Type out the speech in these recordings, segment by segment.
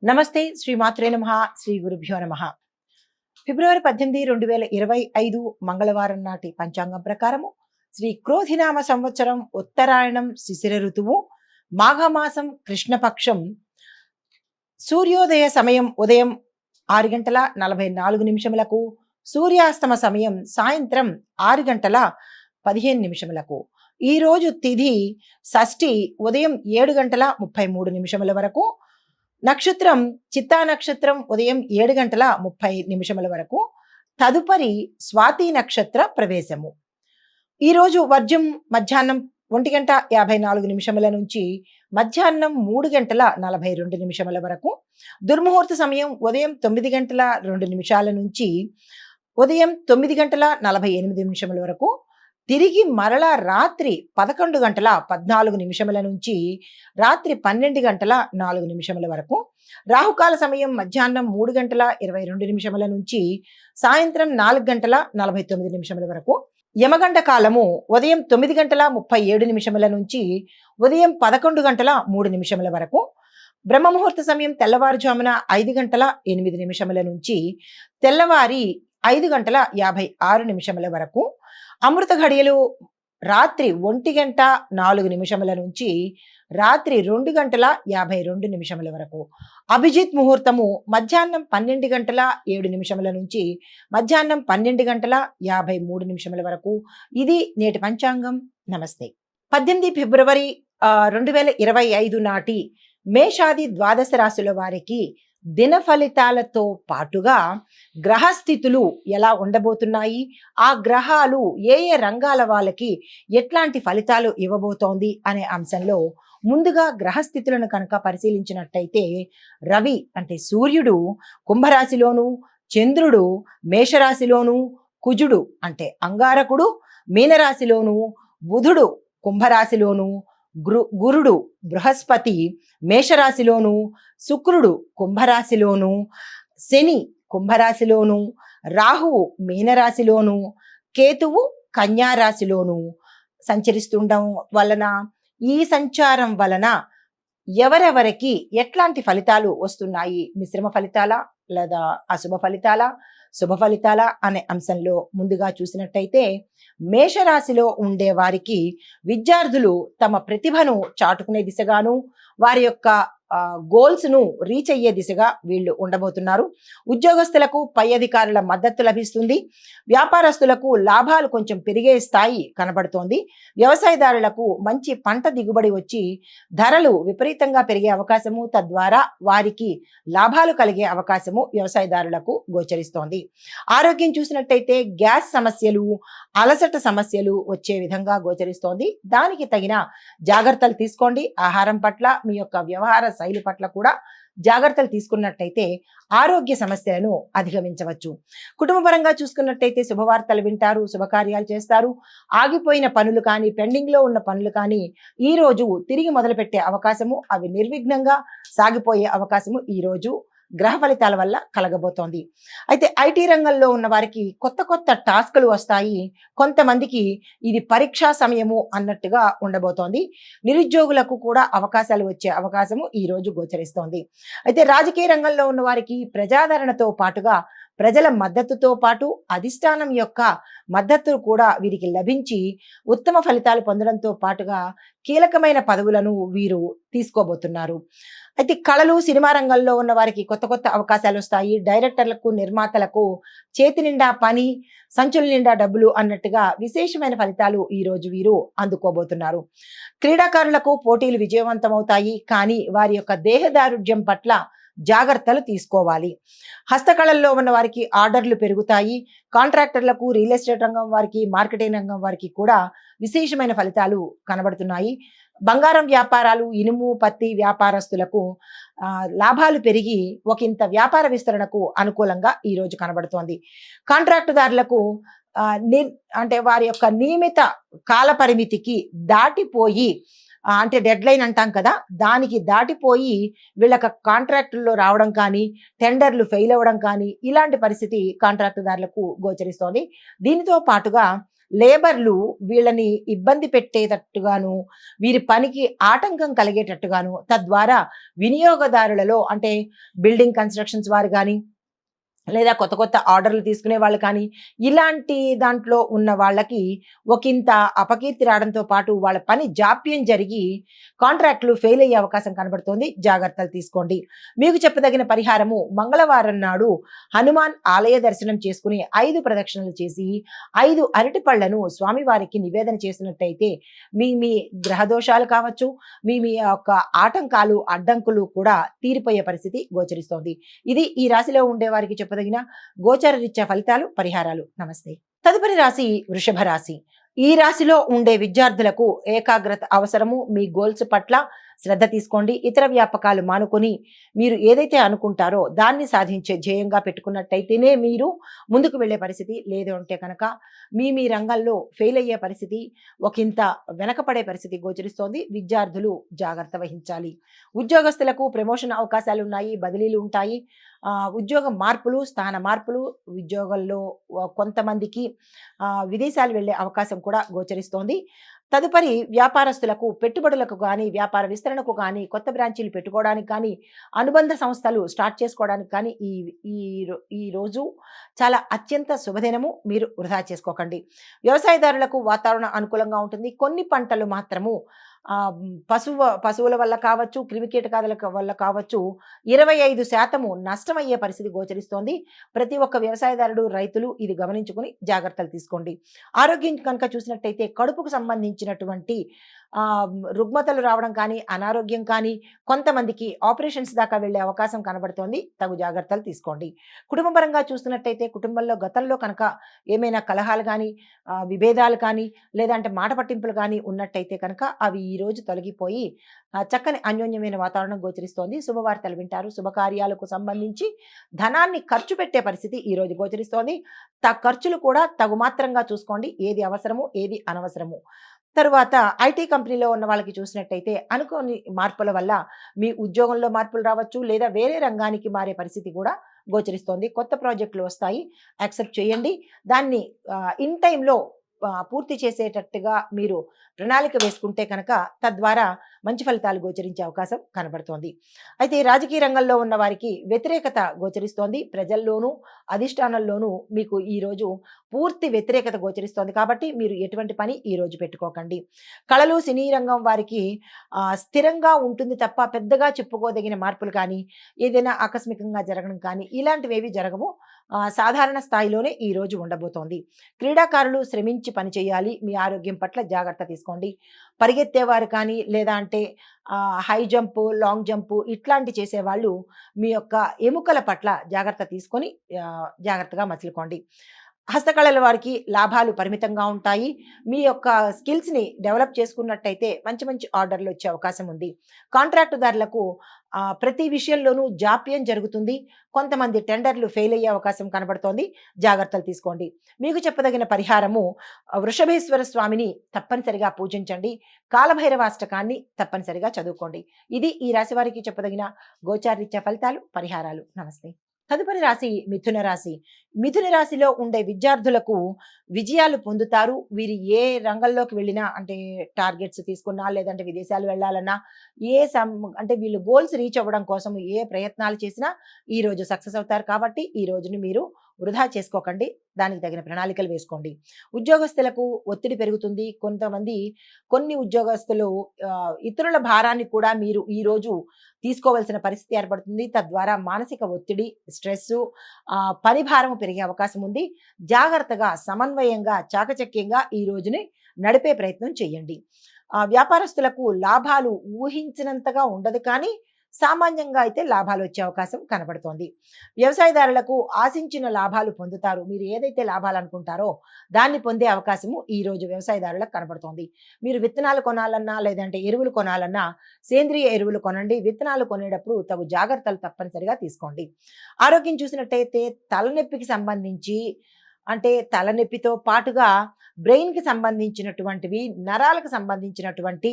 నమస్తే శ్రీ మాత్రే నమః శ్రీ గురుభ్యో నమః. ఫిబ్రవరి 18, 2025 మంగళవారం నాటి పంచాంగం ప్రకారము శ్రీ క్రోధినామ సంవత్సరం ఉత్తరాయణం శిశిర ఋతువు మాఘమాసం కృష్ణపక్షం సూర్యోదయ సమయం ఉదయం 6 గంటల 44 నిమిషములకు, సూర్యాస్తమ సమయం సాయంత్రం 6 గంటల 15 నిమిషములకు. ఈ రోజు తిథి షష్ఠి ఉదయం 7 గంటల 33 నిమిషముల వరకు, నక్షత్రం చిత్తా నక్షత్రం ఉదయం 7 గంటల 30 నిమిషముల వరకు, తదుపరి స్వాతి నక్షత్ర ప్రవేశము. ఈరోజు వర్జం మధ్యాహ్నం 1 గంట 54 నిమిషముల నుంచి మధ్యాహ్నం 3 గంటల 42 నిమిషముల వరకు, దుర్ముహూర్త సమయం ఉదయం 9 గంటల 2 నిమిషాల నుంచి ఉదయం 9 గంటల 48 నిమిషముల వరకు, తిరిగి మరలా రాత్రి 11 గంటల 14 నిమిషముల నుంచి రాత్రి 12 గంటల 4 నిమిషముల వరకు, రాహుకాల సమయం మధ్యాహ్నం 3 గంటల 22 నిమిషముల నుంచి సాయంత్రం 4 గంటల 49 నిమిషముల వరకు, యమగండ కాలము ఉదయం 9 గంటల 37 నిమిషముల నుంచి ఉదయం 11 గంటల 3 నిమిషముల వరకు, బ్రహ్మముహూర్త సమయం తెల్లవారుజామున 5 గంటల 8 నిమిషముల నుంచి తెల్లవారి 5 గంటల 56 నిమిషముల వరకు, అమృత ఘడియలు రాత్రి 1 గంట 4 నిమిషముల నుంచి రాత్రి 2 గంటల 52 నిమిషముల వరకు, అభిజిత్ ముహూర్తము మధ్యాహ్నం 12 గంటల 7 నిమిషముల నుంచి మధ్యాహ్నం 12 గంటల 53 నిమిషముల వరకు. ఇది నేటి పంచాంగం. నమస్తే. 18 ఫిబ్రవరి 2025 నాటి మేషాది ద్వాదశ రాశుల వారికి దిన ఫలితాలతో పాటుగా గ్రహస్థితులు ఎలా ఉండబోతున్నాయి, ఆ గ్రహాలు ఏ ఏ రంగాల వాళ్ళకి ఎట్లాంటి ఫలితాలు ఇవ్వబోతోంది అనే అంశంలో ముందుగా గ్రహస్థితులను కనుక పరిశీలించినట్టయితే, రవి అంటే సూర్యుడు కుంభరాశిలోను, చంద్రుడు మేషరాశిలోను, కుజుడు అంటే అంగారకుడు మీనరాశిలోను, బుధుడు కుంభరాశిలోను, గురుడు బృహస్పతి మేషరాశిలోను, శుక్రుడు కుంభరాశిలోను, శని కుంభరాశిలోను, రాహువు మీనరాశిలోను, కేతువు కన్యారాశిలోను సంచరిస్తుండడం వలన, ఈ సంచారం వలన ఎవరెవరికి ఎట్లాంటి ఫలితాలు వస్తున్నాయి, మిశ్రమ ఫలితాలా లేదా అశుభ ఫలితాలా శుభ ఫలితాలా అనే అంశంలో ముందుగా చూసినట్టయితే, మేషరాశిలో ఉండే వారికి విద్యార్థులు తమ ప్రతిభను చాటుకునే దిశగాను వారి యొక్క గోల్స్ ను రీచ్ అయ్యే దిశగా వీళ్ళు ఉండబోతున్నారు. ఉద్యోగస్తులకు పై అధికారుల మద్దతు లభిస్తుంది. వ్యాపారస్తులకు లాభాలు కొంచెం పెరిగే స్థాయి కనబడుతోంది. వ్యవసాయదారులకు మంచి పంట దిగుబడి వచ్చి ధరలు విపరీతంగా పెరిగే అవకాశము, తద్వారా వారికి లాభాలు కలిగే అవకాశము వ్యవసాయదారులకు గోచరిస్తోంది. ఆరోగ్యం చూసినట్టయితే గ్యాస్ సమస్యలు, అలసట సమస్యలు వచ్చే విధంగా గోచరిస్తోంది. దానికి తగిన జాగ్రత్తలు తీసుకోండి. ఆహారం పట్ల, మీ యొక్క వ్యవహార శైలి పట్ల కూడా జాగ్రత్తలు తీసుకున్నట్టయితే ఆరోగ్య సమస్యలను అధిగమించవచ్చు. కుటుంబపరంగా చూసుకున్నట్టయితే శుభవార్తలు వింటారు, శుభకార్యాలు చేస్తారు. ఆగిపోయిన పనులు కానీ, పెండింగ్ లో ఉన్న పనులు కానీ ఈ రోజు తిరిగి మొదలుపెట్టే అవకాశము, అవి నిర్విఘ్నంగా సాగిపోయే అవకాశము ఈ రోజు గ్రహ ఫలితాల వల్ల కలగబోతోంది. అయితే ఐటీ రంగంలో ఉన్న వారికి కొత్త కొత్త టాస్కులు వస్తాయి. కొంతమందికి ఇది పరీక్షా సమయము అన్నట్టుగా ఉండబోతోంది. నిరుద్యోగులకు కూడా అవకాశాలు వచ్చే అవకాశము ఈ రోజు గోచరిస్తోంది. అయితే రాజకీయ రంగంలో ఉన్న వారికి ప్రజాదరణతో పాటుగా ప్రజల మద్దతుతో పాటు అధిష్టానం యొక్క మద్దతు కూడా వీరికి లభించి ఉత్తమ ఫలితాలు పొందడంతో పాటుగా కీలకమైన పదవులను వీరు తీసుకోబోతున్నారు. అయితే కళలు, సినిమా రంగంలో ఉన్న వారికి కొత్త కొత్త అవకాశాలు వస్తాయి. డైరెక్టర్లకు, నిర్మాతలకు చేతి నిండా పని, సంచుల నిండా డబ్బులు అన్నట్టుగా విశేషమైన ఫలితాలు ఈ రోజు వీరు అందుకోబోతున్నారు. క్రీడాకారులకు పోటీలు విజయవంతమవుతాయి, కానీ వారి యొక్క దేహదారుఢ్యం పట్ల జాగ్రత్తలు తీసుకోవాలి. హస్తకళల్లో ఉన్న వారికి ఆర్డర్లు పెరుగుతాయి. కాంట్రాక్టర్లకు, రియల్ ఎస్టేట్ రంగం వారికి, మార్కెటింగ్ రంగం వారికి కూడా విశేషమైన ఫలితాలు కనబడుతున్నాయి. బంగారం వ్యాపారాలు, ఇనుము, పత్తి వ్యాపారస్తులకు లాభాలు పెరిగి ఒకంత వ్యాపార విస్తరణకు అనుకూలంగా ఈ రోజు కనబడుతోంది. కాంట్రాక్టుదారులకు అంటే వారి యొక్క నియమిత కాల పరిమితికి దాటిపోయి, అంటే డెడ్ లైన్ అంటాం కదా, దానికి దాటిపోయి వీళ్ళకి కాంట్రాక్టుల్లో రావడం కానీ, టెండర్లు ఫెయిల్ అవ్వడం కానీ, ఇలాంటి పరిస్థితి కాంట్రాక్టుదారులకు గోచరిస్తోంది. దీనితో పాటుగా లేబర్లు వీళ్ళని ఇబ్బంది పెట్టేటట్టుగాను, వీరి పనికి ఆటంకం కలిగేటట్టుగాను, తద్వారా వినియోగదారులలో అంటే బిల్డింగ్ కన్స్ట్రక్షన్స్ వారు గాని, లేదా కొత్త కొత్త ఆర్డర్‌లు తీసుకునే వాళ్ళు కానీ, ఇలాంటి దాంట్లో ఉన్న వాళ్ళకి ఒకింత అపకీర్తి రావడంతో పాటు వాళ్ళ పని జాప్యం జరిగి కాంట్రాక్ట్‌లు ఫెయిల్ అయ్యే అవకాశం కనబడుతోంది. జాగ్రత్తలు తీసుకోండి. మీకు చెప్పదగిన పరిహారము మంగళవారం నాడు హనుమాన్ ఆలయ దర్శనం చేసుకుని 5 ప్రదక్షిణలు చేసి 5 అరటి పళ్ళను స్వామివారికి నివేదన చేసినట్టయితే మీ గ్రహ దోషాలు కావచ్చు, మీ యొక్క ఆటంకాలు, అడ్డంకులు కూడా తీరిపోయే పరిస్థితి గోచరిస్తోంది. ఇది ఈ రాశిలో ఉండే వారికి చెప్పదగిన గోచార రీత్యా ఫలితాలు, పరిహారాలు. నమస్తే. తదుపరి రాశి వృషభ రాశి. ఈ రాశిలో ఉండే విద్యార్థులకు ఏకాగ్రత అవసరము. మీ గోల్స్ పట్ల శ్రద్ధ తీసుకోండి. ఇతర వ్యాపకాలు మానుకొని మీరు ఏదైతే అనుకుంటారో దాన్ని సాధించే ధ్యేయంగా పెట్టుకున్నట్టయితేనే మీరు ముందుకు వెళ్ళే పరిస్థితి. లేదు అంటే కనుక మీ రంగంలో ఫెయిల్ అయ్యే పరిస్థితి, ఒకంత వెనకపడే పరిస్థితి గోచరిస్తోంది. విద్యార్థులు జాగ్రత్త వహించాలి. ఉద్యోగస్తులకు ప్రమోషన్ అవకాశాలు ఉన్నాయి, బదిలీలు ఉంటాయి. ఉద్యోగ మార్పులు, స్థాన మార్పులు, ఉద్యోగంలో కొంతమందికి విదేశాలు వెళ్ళే అవకాశం కూడా గోచరిస్తోంది. తదుపరి వ్యాపారస్తులకు పెట్టుబడులకు కానీ, వ్యాపార విస్తరణకు కానీ, కొత్త బ్రాంచీలు పెట్టుకోవడానికి కానీ, అనుబంధ సంస్థలు స్టార్ట్ చేసుకోవడానికి కానీ ఈ ఈ ఈ రోజు చాలా అత్యంత శుభదినము. మీరు వృధా చేసుకోకండి. వ్యవసాయదారులకు వాతావరణం అనుకూలంగా ఉంటుంది. కొన్ని పంటలు మాత్రము పశువుల వల్ల కావచ్చు, క్రిమికీటకాదుల వల్ల కావచ్చు 25% నష్టమయ్యే పరిస్థితి గోచరిస్తోంది. ప్రతి ఒక్క వ్యవసాయదారుడు, రైతులు ఇది గమనించుకుని జాగ్రత్తలు తీసుకోండి. ఆరోగ్యం కనుక చూసినట్టయితే కడుపుకు సంబంధించినటువంటి రుగ్మతలు రావడం కానీ, అనారోగ్యం కానీ, కొంతమందికి ఆపరేషన్స్ దాకా వెళ్ళే అవకాశం కనబడుతోంది. తగు జాగ్రత్తలు తీసుకోండి. కుటుంబపరంగా చూస్తున్నట్టయితే కుటుంబంలో గతంలో కనుక ఏమైనా కలహాలు కానీ, విభేదాలు కానీ, లేదంటే మాట పట్టింపులు కానీ ఉన్నట్టయితే కనుక అవి ఈ రోజు తొలగిపోయి చక్కని అన్యోన్యమైన వాతావరణం గోచరిస్తోంది. శుభవార్తలు వింటారు. శుభకార్యాలకు సంబంధించి ధనాన్ని ఖర్చు పెట్టే పరిస్థితి ఈ రోజు గోచరిస్తోంది. ఖర్చులు కూడా తగు మాత్రంగా చూసుకోండి. ఏది అవసరము, ఏది అనవసరము. తరువాత ఐటీ కంపెనీలో ఉన్న వాళ్ళకి చూసినట్టయితే అనుకోని మార్పుల వల్ల మీ ఉద్యోగంలో మార్పులు రావచ్చు, లేదా వేరే రంగానికి మారే పరిస్థితి కూడా గోచరిస్తోంది. కొత్త ప్రాజెక్టులు వస్తాయి. యాక్సెప్ట్ చేయండి. దాన్ని ఇన్ టైంలో పూర్తి చేసేటట్టుగా మీరు ప్రణాళిక వేసుకుంటే కనుక తద్వారా మంచి ఫలితాలు గోచరించే అవకాశం కనబడుతోంది. అయితే రాజకీయ రంగంలో ఉన్న వారికి వ్యతిరేకత గోచరిస్తోంది. ప్రజల్లోనూ, అధిష్టానంలోనూ మీకు ఈరోజు పూర్తి వ్యతిరేకత గోచరిస్తోంది. కాబట్టి మీరు ఎటువంటి పని ఈ రోజు పెట్టుకోకండి. కళలు, సినీ రంగం వారికి స్థిరంగా ఉంటుంది తప్ప పెద్దగా చెప్పుకోదగిన మార్పులు కానీ, ఏదైనా ఆకస్మికంగా జరగడం కానీ ఇలాంటివేవి జరగవు. సాధారణ స్థాయిలోనే ఈ రోజు ఉండబోతోంది. క్రీడాకారులు శ్రమించి పనిచేయాలి. మీ ఆరోగ్యం పట్ల జాగ్రత్త తీసుకోండి. పరిగెత్తేవారు కానీ, లేదా అంటే హై జంపు, లాంగ్ జంపు ఇట్లాంటి చేసేవాళ్ళు మీ యొక్క ఎముకల పట్ల జాగ్రత్త తీసుకొని జాగ్రత్తగా మసులుకోండి. హస్తకళల వారికి లాభాలు పరిమితంగా ఉంటాయి. మీ యొక్క స్కిల్స్‌ని డెవలప్ చేసుకున్నట్టయితే మంచి మంచి ఆర్డర్‌లు వచ్చే అవకాశం ఉంది. కాంట్రాక్టుదారులకు ప్రతి విషయంలోనూ జాప్యం జరుగుతుంది. కొంతమంది టెండర్‌లు ఫెయిల్ అయ్యే అవకాశం కనబడుతోంది. జాగ్రత్తలు తీసుకోండి. మీకు చెప్పదగిన పరిహారము వృషభేశ్వర స్వామిని తప్పనిసరిగా పూజించండి. కాలభైరవాష్టకాన్ని తప్పనిసరిగా చదువుకోండి. ఇది ఈ రాశి వారికి చెప్పదగిన గోచారరీత్యా ఫలితాలు, పరిహారాలు. నమస్తే. తదుపరి రాశి మిథున రాశి. మిథున రాశిలో ఉండే విద్యార్థులకు విజయాలు పొందుతారు. వీరు ఏ రంగంలోకి వెళ్ళినా అంటే టార్గెట్స్ తీసుకున్నా, లేదంటే విదేశాలు వెళ్ళాలన్నా, అంటే వీళ్ళు గోల్స్ రీచ్ అవ్వడం కోసం ఏ ప్రయత్నాలు చేసినా ఈ రోజు సక్సెస్ అవుతారు. కాబట్టి ఈ రోజుని మీరు వృధా చేసుకోకండి. దానికి తగిన ప్రణాళికలు వేసుకోండి. ఉద్యోగస్తులకు ఒత్తిడి పెరుగుతుంది. కొన్ని ఉద్యోగస్తులు ఇతరుల భారాన్ని కూడా మీరు ఈ రోజు తీసుకోవాల్సిన పరిస్థితి ఏర్పడుతుంది. తద్వారా మానసిక ఒత్తిడి, స్ట్రెస్సు, పని భారం పెరిగే అవకాశం ఉంది. జాగ్రత్తగా, సమన్వయంగా, చాకచక్యంగా ఈ రోజుని నడిపే ప్రయత్నం చేయండి. వ్యాపారస్తులకు లాభాలు ఊహించినంతగా ఉండదు కానీ సామాన్యంగా అయితే లాభాలు వచ్చే అవకాశం కనబడుతోంది. వ్యవసాయదారులకు ఆశించిన లాభాలు పొందుతారు. మీరు ఏదైతే లాభాలు అనుకుంటారో దాన్ని పొందే అవకాశము ఈ రోజు వ్యవసాయదారులకు కనబడుతోంది. మీరు విత్తనాలు కొనాలన్నా, లేదంటే ఎరువులు కొనాలన్నా సేంద్రియ ఎరువులు కొనండి. విత్తనాలు కొనేటప్పుడు తగు జాగ్రత్తలు తప్పనిసరిగా తీసుకోండి. ఆరోగ్యం చూసినట్టయితే తలనొప్పికి సంబంధించి అంటే తలనొప్పితో పాటుగా బ్రెయిన్‌కి సంబంధించినటువంటివి, నరాలకు సంబంధించినటువంటి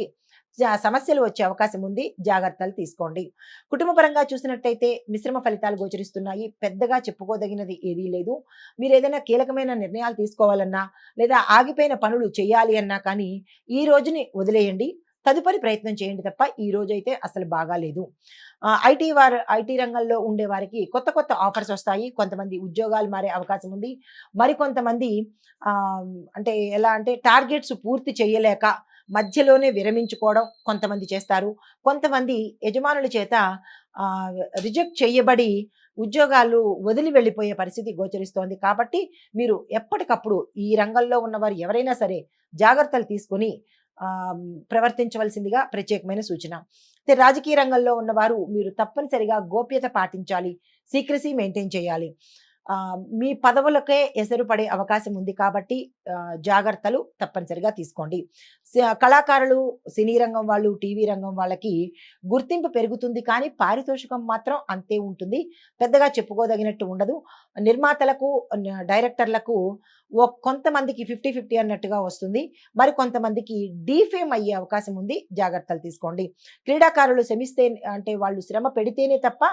సమస్యలు వచ్చే అవకాశం ఉంది. జాగ్రత్తలు తీసుకోండి. కుటుంబ పరంగా చూసినట్టయితే మిశ్రమ ఫలితాలు గోచరిస్తున్నాయి. పెద్దగా చెప్పుకోదగినది ఏదీ లేదు. మీరేదైనా కీలకమైన నిర్ణయాలు తీసుకోవాలన్నా, లేదా ఆగిపోయిన పనులు చేయాలి అన్నా కానీ, ఈ రోజుని వదిలేయండి. తదుపరి ప్రయత్నం చేయండి తప్ప, ఈ రోజైతే అసలు బాగాలేదు. ఐటీ రంగంలో ఉండే వారికి కొత్త కొత్త ఆఫర్స్ వస్తాయి. కొంతమంది ఉద్యోగాలు మారే అవకాశం ఉంది. మరికొంతమంది అంటే ఎలా అంటే టార్గెట్స్ పూర్తి చేయలేక మధ్యలోనే విరమించుకోవడం కొంతమంది చేస్తారు. కొంతమంది యజమానుల చేత రిజెక్ట్ చేయబడి ఉద్యోగాలు వదిలి వెళ్ళిపోయే పరిస్థితి గోచరిస్తోంది. కాబట్టి మీరు ఎప్పటికప్పుడు ఈ రంగంలో ఉన్నవారు ఎవరైనా సరే జాగ్రత్తలు తీసుకొని ప్రవర్తించవలసిందిగా ప్రత్యేకమైన సూచన. అయితే రాజకీయ రంగంలో ఉన్నవారు మీరు తప్పనిసరిగా గోప్యత పాటించాలి. సీక్రెసీ మెయింటైన్ చేయాలి. మీ పదవులకే ఎసరు పడే అవకాశం ఉంది కాబట్టి జాగ్రత్తలు తప్పనిసరిగా తీసుకోండి. కళాకారులు, సినీ రంగం వాళ్ళు, టీవీ రంగం వాళ్ళకి గుర్తింపు పెరుగుతుంది కానీ పారితోషికం మాత్రం అంతే ఉంటుంది. పెద్దగా చెప్పుకోదగినట్టు ఉండదు. నిర్మాతలకు, డైరెక్టర్లకు కొంతమందికి 50, 50 అన్నట్టుగా వస్తుంది. మరి కొంతమందికి డీఫేమ్ అయ్యే అవకాశం ఉంది. జాగ్రత్తలు తీసుకోండి. క్రీడాకారులు అంటే వాళ్ళు శ్రమ పెడితేనే తప్ప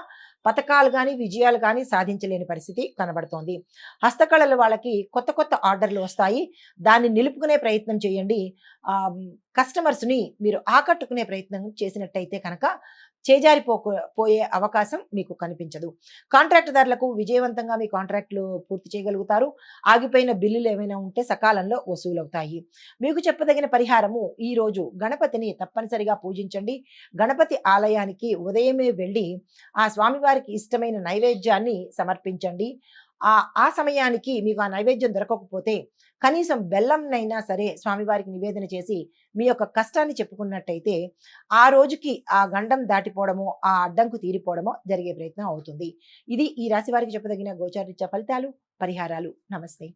పతకాలు గాని, విజయాలు గాని సాధించలేని పరిస్థితి కనబడుతోంది. హస్తకళల వాళ్ళకి కొత్త కొత్త ఆర్డర్‌లు వస్తాయి. దాన్ని నిలుపుకునే ప్రయత్నం చేయండి. కస్టమర్స్‌ని మీరు ఆకట్టుకునే ప్రయత్నం చేసినట్టయితే కనుక పోయే అవకాశం మీకు కనిపించదు. కాంట్రాక్ట్‌దారులకు విజయవంతంగా మీ కాంట్రాక్ట్‌లు పూర్తి చేయగలుగుతారు. ఆగిపోయిన బిల్లులు ఏమైనా ఉంటే సకాలంలో వసూలవుతాయి. మీకు చెప్పదగిన పరిహారము ఈరోజు గణపతిని తప్పనిసరిగా పూజించండి. గణపతి ఆలయానికి ఉదయమే వెళ్ళి ఆ స్వామివారికి ఇష్టమైన నైవేద్యాన్ని సమర్పించండి. ఆ సమయానికి మీకు ఆ నైవేద్యం దొరకకపోతే కనీసం బెల్లంనైనా సరే స్వామివారికి నివేదన చేసి మీ యొక్క కష్టాన్ని చెప్పుకున్నట్టయితే ఆ రోజుకి ఆ గండం దాటిపోవడమో, ఆ అడ్డంకు తీరిపోవడమో జరిగే ప్రయత్నం అవుతుంది. ఇది ఈ రాశి వారికి చెప్పదగిన గోచారరీత్యా ఫలితాలు, పరిహారాలు. నమస్తే.